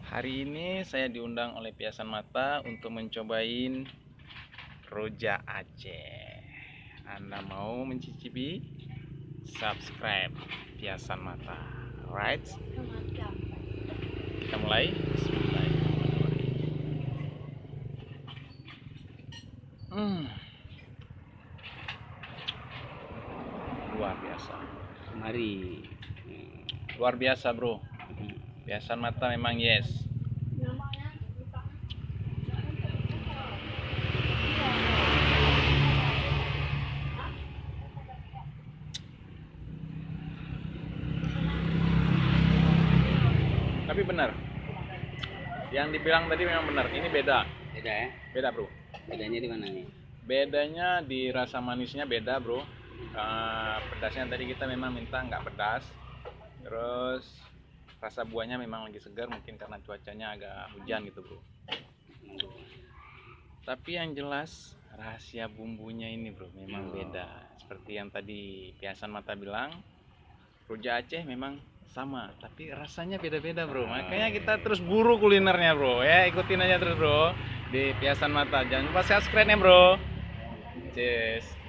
Hari ini saya diundang oleh Piasan Mata untuk mencobain rujak Aceh. Anda mau mencicipi? Subscribe Piasan Mata. Alright, kita mulai. Luar biasa. Mari. Luar biasa, bro. Piasan Mata memang yes. Tapi benar, yang dibilang tadi memang benar. Ini beda. Beda ya? Beda, bro. Bedanya di mana nih? Bedanya di rasa manisnya beda, bro. Pedasnya tadi kita memang minta nggak pedas. Terus rasa buahnya memang lagi segar, mungkin karena cuacanya agak hujan gitu, bro. Tapi yang jelas rahasia bumbunya ini, bro, memang beda. Seperti yang tadi Piasan Mata bilang, rujak Aceh memang sama, tapi rasanya beda-beda, bro. Makanya kita terus buru kulinernya, bro. Ya, ikutin aja terus, bro, di Piasan Mata. Jangan lupa subscribe-nya, bro. Cheers.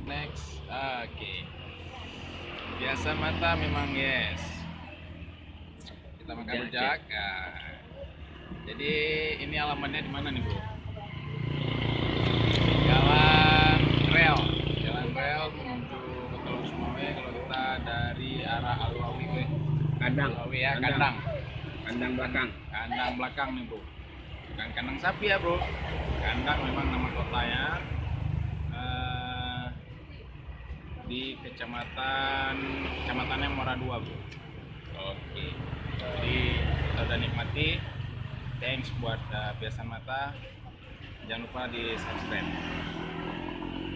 Next, oke. Piasan Mata memang yes. Kita makan rujak. Nah, jadi ini alamatnya di mana nih, bro? Jalan rel menuju ke Teluk Sumawe. Kalau kita dari arah Alwawi ke Kandang. Alwawi ya, kandang. Kandang belakang. Kandang belakang nih, bro. Bukan kandang sapi ya, bro. Kandang memang nama kotanya. Di kecamatannya Muara II, bro. Oke. Jadi kita udah nikmati. Thanks buat Piasan Mata. Jangan lupa di subscribe.